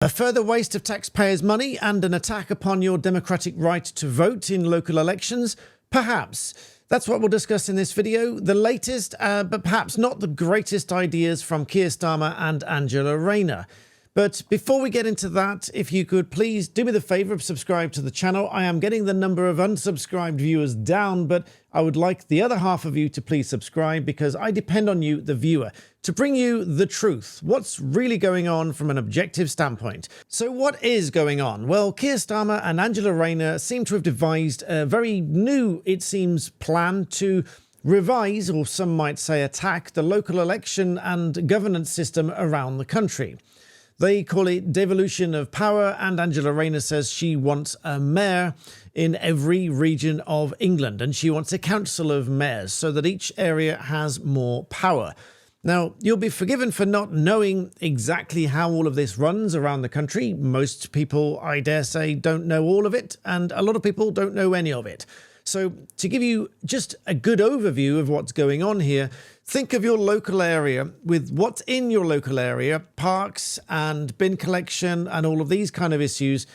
A further waste of taxpayers' money and an attack upon your democratic right to vote in local elections? Perhaps. That's what we'll discuss in this video. The latest, but perhaps not the greatest ideas from Keir Starmer and Angela Rayner. But before we get into that, if you could please do me the favour of subscribe to the channel. I am getting the number of unsubscribed viewers down, but I would like the other half of you to please subscribe because I depend on you, the viewer, to bring you the truth. What's really going on from an objective standpoint? So what is going on? Well, Keir Starmer and Angela Rayner seem to have devised a very new, it seems, plan to revise, or some might say attack, the local election and governance system around the country. They call it devolution of power, and Angela Rayner says she wants a mayor in every region of England, and she wants a council of mayors so that each area has more power. Now, you'll be forgiven for not knowing exactly how all of this runs around the country. Most people, I dare say, don't know all of it, and a lot of people don't know any of it. So to give you just a good overview of what's going on here, think of your local area with what's in your local area, parks and bin collection and all of these kind of issues.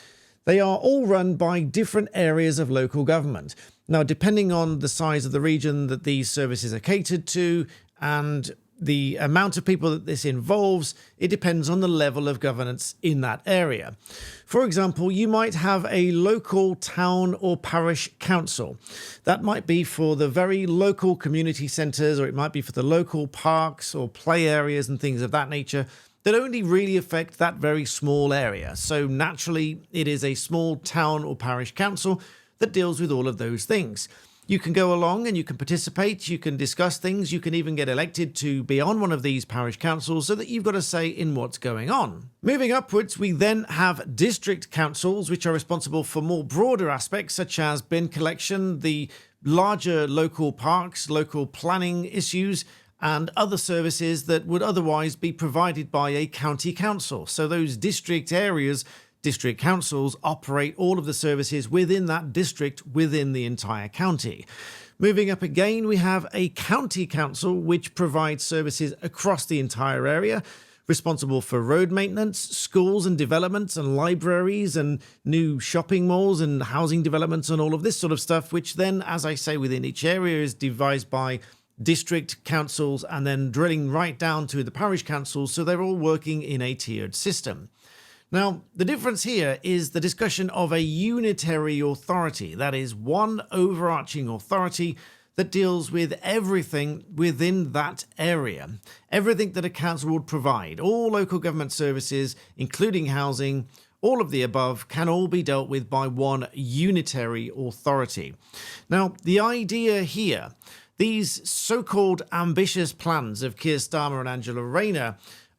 They are all run by different areas of local government. Now, depending on the size of the region that these services are catered to and the amount of people that this involves, it depends on the level of governance in that area. For example, you might have a local town or parish council. That might be for the very local community centres, or it might be for the local parks or play areas and things of that nature that only really affect that very small area. So naturally, it is a small town or parish council that deals with all of those things. You can go along and you can participate, you can discuss things, you can even get elected to be on one of these parish councils so that you've got a say in what's going on. Moving upwards, we then have district councils, which are responsible for more broader aspects such as bin collection, the larger local parks, local planning issues, and other services that would otherwise be provided by a county council. So those district areas, district councils, operate all of the services within that district within the entire county. Moving up again, we have a county council which provides services across the entire area, responsible for road maintenance, schools and developments and libraries and new shopping malls and housing developments and all of this sort of stuff, which then, as I say, within each area is devised by district councils and then drilling right down to the parish councils, so they're all working in a tiered system. Now, the difference here is the discussion of a unitary authority, that is, one overarching authority that deals with everything within that area. Everything that a council would provide, all local government services, including housing, all of the above, can all be dealt with by one unitary authority. Now, the idea here, these so-called ambitious plans of Keir Starmer and Angela Rayner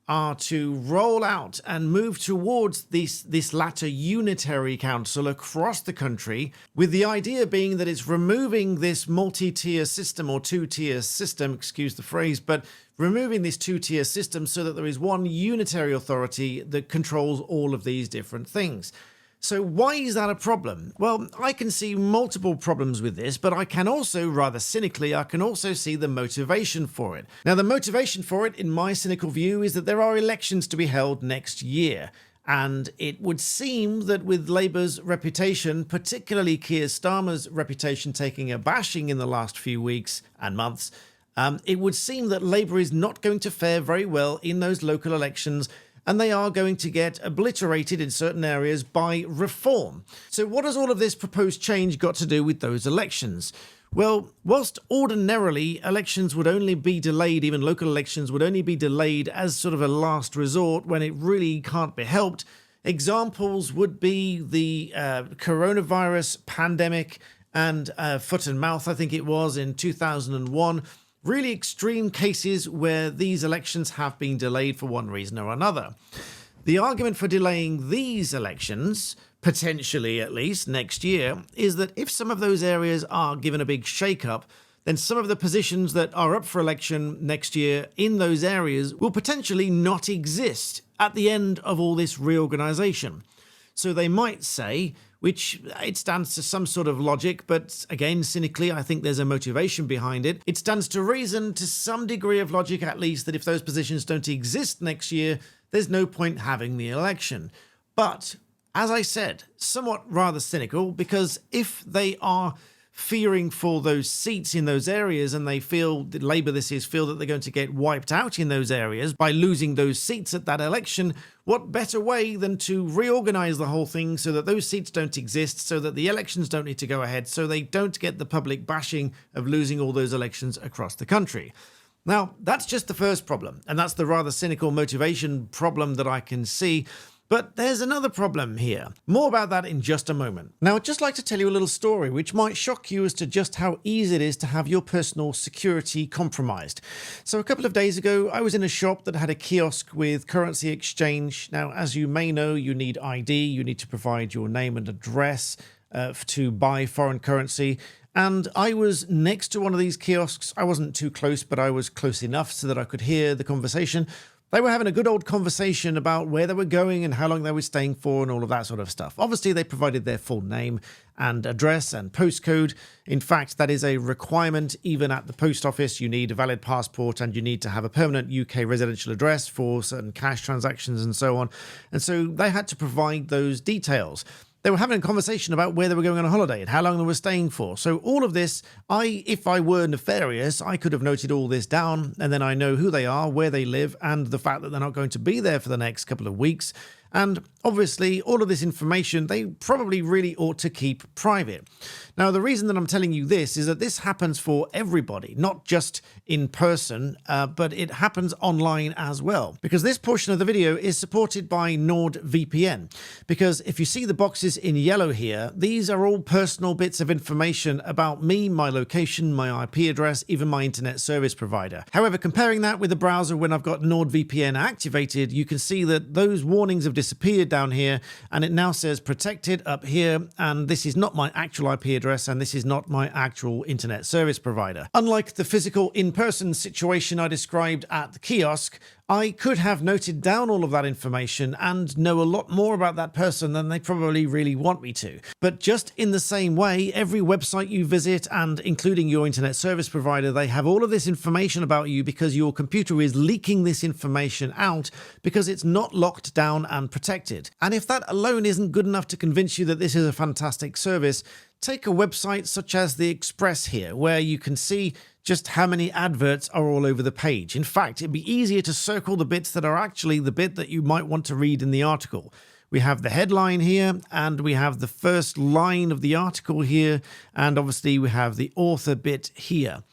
are to roll out and move towards this latter unitary council across the country, with the idea being that it's removing this multi-tier system or two-tier system, excuse the phrase, but removing this two-tier system so that there is one unitary authority that controls all of these different things. So why is that a problem? Well, I can see multiple problems with this, but I can also, rather cynically, I can also see the motivation for it. Now, the motivation for it, in my cynical view, is that there are elections to be held next year. And it would seem that with Labour's reputation, particularly Keir Starmer's reputation taking a bashing in the last few weeks and months, it would seem that Labour is not going to fare very well in those local elections, and they are going to get obliterated in certain areas by reform. So what has all of this proposed change got to do with those elections? Well, whilst ordinarily elections would only be delayed, even local elections would only be delayed as sort of a last resort when it really can't be helped, examples would be the coronavirus pandemic and foot and mouth, I think it was, in 2001. Really extreme cases where these elections have been delayed for one reason or another. The argument for delaying these elections, potentially at least next year, is that if some of those areas are given a big shake-up, then some of the positions that are up for election next year in those areas will potentially not exist at the end of all this reorganisation. So they might say, which it stands to some sort of logic, but again, cynically, I think there's a motivation behind it. It stands to reason, to some degree of logic at least, that if those positions don't exist next year, there's no point having the election. But, as I said, somewhat rather cynical, because if they are fearing for those seats in those areas and they feel, the Labour this is, feel that they're going to get wiped out in those areas by losing those seats at that election, what better way than to reorganise the whole thing so that those seats don't exist, so that the elections don't need to go ahead, so they don't get the public bashing of losing all those elections across the country. Now, that's just the first problem, and that's the rather cynical motivation problem that I can see. But there's another problem here. More about that in just a moment. Now, I'd just like to tell you a little story which might shock you as to just how easy it is to have your personal security compromised. So a couple of days ago, I was in a shop that had a kiosk with currency exchange. Now, as you may know, you need ID, you need to provide your name and address to buy foreign currency. And I was next to one of these kiosks. I wasn't too close, but I was close enough so that I could hear the conversation. They were having a good old conversation about where they were going and how long they were staying for and all of that sort of stuff. Obviously, they provided their full name and address and postcode. In fact, that is a requirement even at the post office. You need a valid passport and you need to have a permanent UK residential address for certain cash transactions and so on. And so they had to provide those details. They were having a conversation about where they were going on a holiday and how long they were staying for. So all of this, if I were nefarious, I could have noted all this down, and then I know who they are, where they live, and the fact that they're not going to be there for the next couple of weeks. And obviously, all of this information, they probably really ought to keep private. Now, the reason that I'm telling you this is that this happens for everybody, not just in person, but it happens online as well. Because this portion of the video is supported by NordVPN. Because if you see the boxes in yellow here, these are all personal bits of information about me, my location, my IP address, even my internet service provider. However, comparing that with the browser when I've got NordVPN activated, you can see that those warnings have disappeared down here, and it now says protected up here, and this is not my actual IP address, and this is not my actual internet service provider. Unlike the physical in-person situation I described at the kiosk, I could have noted down all of that information and know a lot more about that person than they probably really want me to. But just in the same way, every website you visit, and including your internet service provider, they have all of this information about you because your computer is leaking this information out because it's not locked down and protected. And if that alone isn't good enough to convince you that this is a fantastic service, take a website such as The Express here, where you can see just how many adverts are all over the page. In fact, it'd be easier to circle the bits that are actually the bit that you might want to read in the article. We have the headline here, and we have the first line of the article here, and obviously we have the author bit here.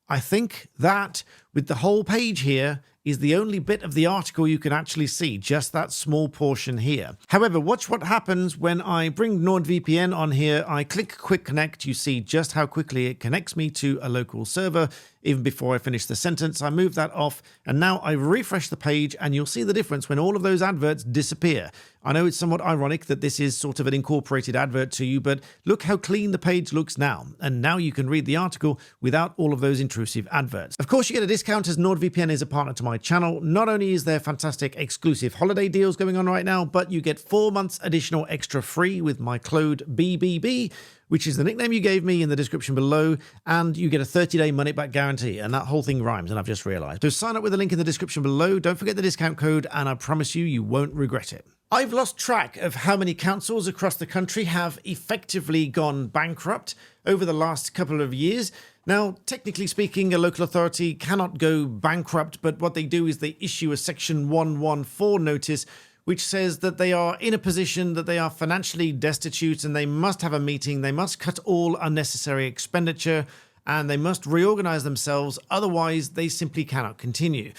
I think that with the whole page here is the only bit of the article you can actually see, just that small portion here. However, watch what happens when I bring NordVPN on here. I click Quick Connect. You see just how quickly it connects me to a local server. Even before I finish the sentence, I move that off, and now I refresh the page, and you'll see the difference when all of those adverts disappear. I know it's somewhat ironic that this is sort of an incorporated advert to you, but look how clean the page looks now. And now you can read the article without all of those intrusive adverts. Of course, you get a discount as NordVPN is a partner to my channel. Not only is there fantastic exclusive holiday deals going on right now, but you get 4 months additional extra free with my code BBB, which is the nickname you gave me in the description below, and you get a 30-day money-back guarantee, and that whole thing rhymes, and I've just realized. So sign up with the link in the description below, don't forget the discount code, and I promise you, you won't regret it. I've lost track of how many councils across the country have effectively gone bankrupt over the last couple of years. Now, technically speaking, a local authority cannot go bankrupt, but what they do is they issue a Section 114 notice, which says that they are in a position that they are financially destitute and they must have a meeting, they must cut all unnecessary expenditure, and they must reorganize themselves, otherwise they simply cannot continue.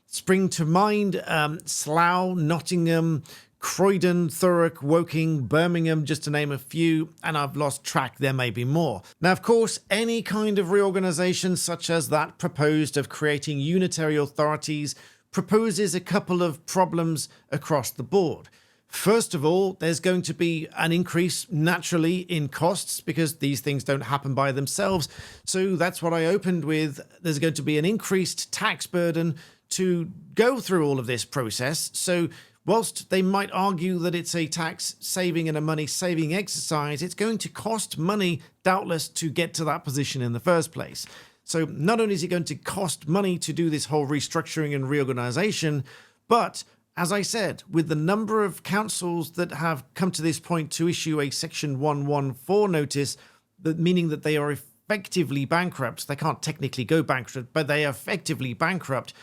Spring to mind, Slough, Nottingham, Croydon, Thurrock, Woking, Birmingham, just to name a few, and I've lost track, there may be more. Now, of course, any kind of reorganization such as that proposed of creating unitary authorities proposes a couple of problems across the board. First of all, there's going to be an increase naturally in costs because these things don't happen by themselves. So that's what I opened with. There's going to be an increased tax burden to go through all of this process. So whilst they might argue that it's a tax saving and a money saving exercise, it's going to cost money, doubtless, to get to that position in the first place. So not only is it going to cost money to do this whole restructuring and reorganization, but As I said, with the number of councils that have come to this point to issue a Section 114 notice, meaning that they are effectively bankrupt, they can't technically go bankrupt, but they are effectively bankrupt.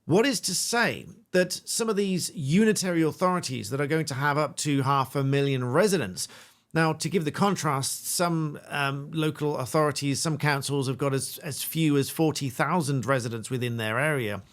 What is to say that some of these unitary authorities that are going to have up to 500,000 residents? Now, to give the contrast, some local authorities, some councils have got as few as 40,000 residents within their area.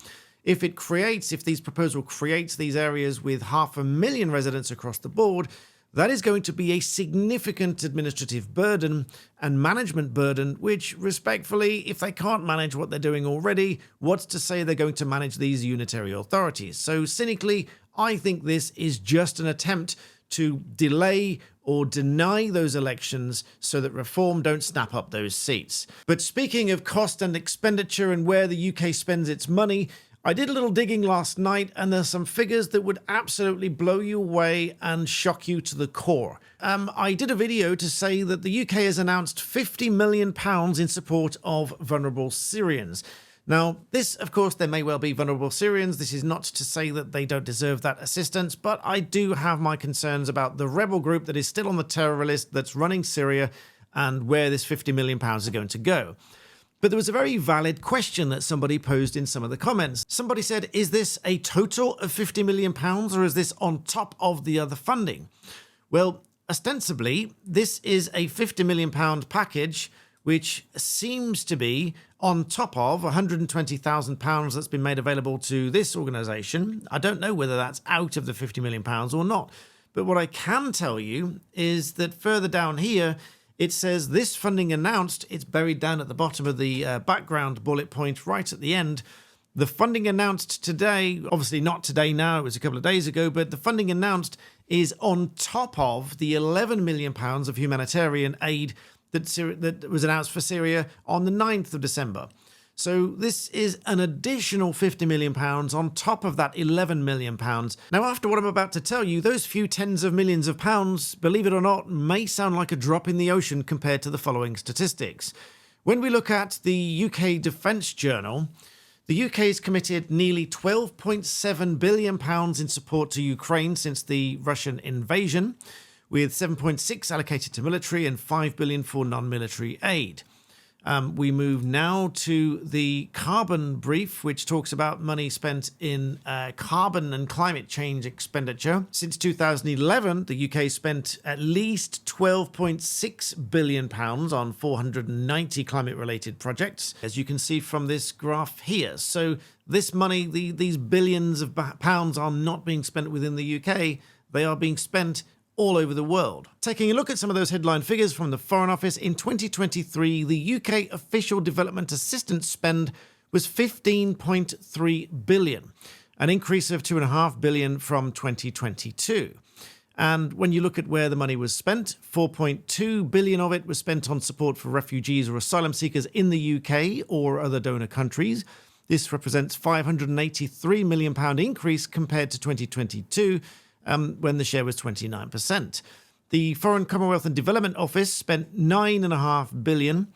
If these proposals creates these areas with 500,000 residents across the board, that is going to be a significant administrative burden and management burden, which respectfully, if they can't manage what they're doing already, what's to say they're going to manage these unitary authorities? So cynically, I think this is just an attempt to delay or deny those elections so that Reform don't snap up those seats. But speaking of cost and expenditure and where the UK spends its money, I did a little digging last night, and there's some figures that would absolutely blow you away and shock you to the core. I did a video to say that the UK has announced £50 million in support of vulnerable Syrians. Now, this, of course, there may well be vulnerable Syrians. This is not to say that they don't deserve that assistance, but I do have my concerns about the rebel group that is still on the terror list that's running Syria and where this £50 million is going to go. But there was a very valid question that somebody posed in some of the comments. Somebody said, is this a total of £50 million or is this on top of the other funding? Well, ostensibly, this is a £50 million package, which seems to be on top of £120,000 that's been made available to this organisation. I don't know whether that's out of the £50 million or not. But what I can tell you is that further down here, it says this funding announced, it's buried down at the bottom of the background bullet point right at the end. The funding announced today, obviously not today now, it was a couple of days ago, but the funding announced is on top of the £11 million of humanitarian aid that was announced for Syria on the 9th of December. So this is an additional £50 million on top of that £11 million. Now, after what I'm about to tell you, those few tens of millions of pounds, believe it or not, may sound like a drop in the ocean compared to the following statistics. When we look at the UK Defence Journal, the UK has committed nearly £12.7 billion in support to Ukraine since the Russian invasion, with 7.6 allocated to military and 5 billion for non-military aid. We move now to the carbon brief, which talks about money spent in carbon and climate change expenditure. Since 2011, the UK spent at least £12.6 billion on 490 climate-related projects, as you can see from this graph here. So this money, these billions of pounds are not being spent within the UK. They are being spent all over the world. Taking a look at some of those headline figures from the Foreign Office, in 2023, the UK official development assistance spend was £15.3 billion, an increase of £2.5 billion from 2022. And when you look at where the money was spent, £4.2 billion of it was spent on support for refugees or asylum seekers in the UK or other donor countries. This represents £583 million increase compared to 2022, when the share was 29%. The Foreign, Commonwealth and Development Office spent £9.5 billion,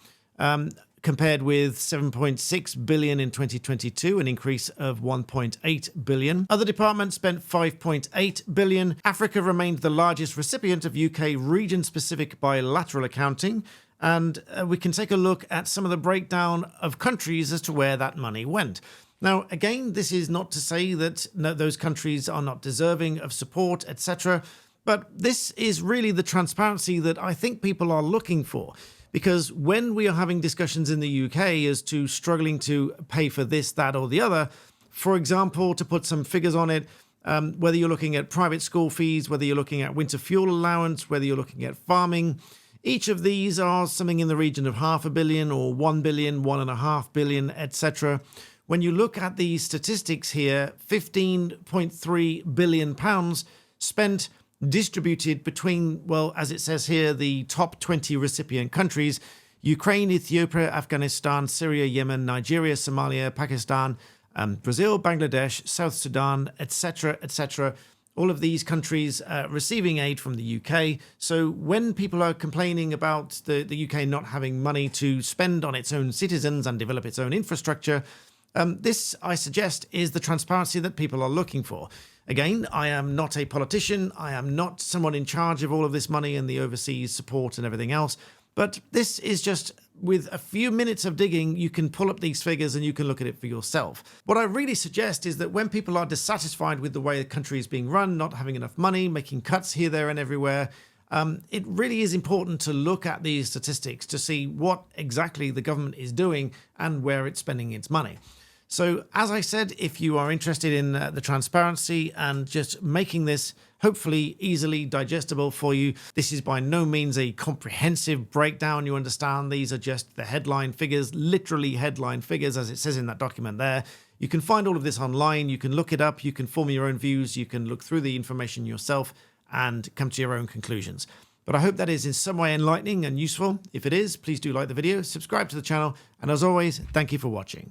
compared with £7.6 billion in 2022, an increase of £1.8 billion. Other departments spent £5.8 billion. Africa remained the largest recipient of UK region-specific bilateral accounting, and we can take a look at some of the breakdown of countries as to where that money went. Now, again, this is not to say that those countries are not deserving of support, etc., but this is really the transparency that I think people are looking for. Because when we are having discussions in the UK as to struggling to pay for this, that, or the other, for example, to put some figures on it, whether you're looking at private school fees, whether you're looking at winter fuel allowance, whether you're looking at farming, each of these are something in the region of £500 million or £1 billion, £1.5 billion, etc. When you look at the statistics here, £15.3 billion spent, distributed between, well, as it says here, the top 20 recipient countries: Ukraine, Ethiopia, Afghanistan, Syria, Yemen, Nigeria, Somalia, Pakistan, Brazil, Bangladesh, South Sudan, etc., etc. All of these countries receiving aid from the UK. So when people are complaining about the UK not having money to spend on its own citizens and develop its own infrastructure, this, I suggest, is the transparency that people are looking for. Again, I am not a politician. I am not someone in charge of all of this money and the overseas support and everything else. But this is just, with a few minutes of digging, you can pull up these figures and you can look at it for yourself. What I really suggest is that when people are dissatisfied with the way the country is being run, not having enough money, making cuts here, there and everywhere, it really is important to look at these statistics to see what exactly the government is doing and where it's spending its money. So, as I said, if you are interested in the transparency and just making this hopefully easily digestible for you, this is by no means a comprehensive breakdown. You understand these are just the headline figures, literally headline figures, as it says in that document there. You can find all of this online. You can look it up. You can form your own views. You can look through the information yourself and come to your own conclusions. But I hope that is in some way enlightening and useful. If it is, please do like the video, subscribe to the channel, and as always, thank you for watching.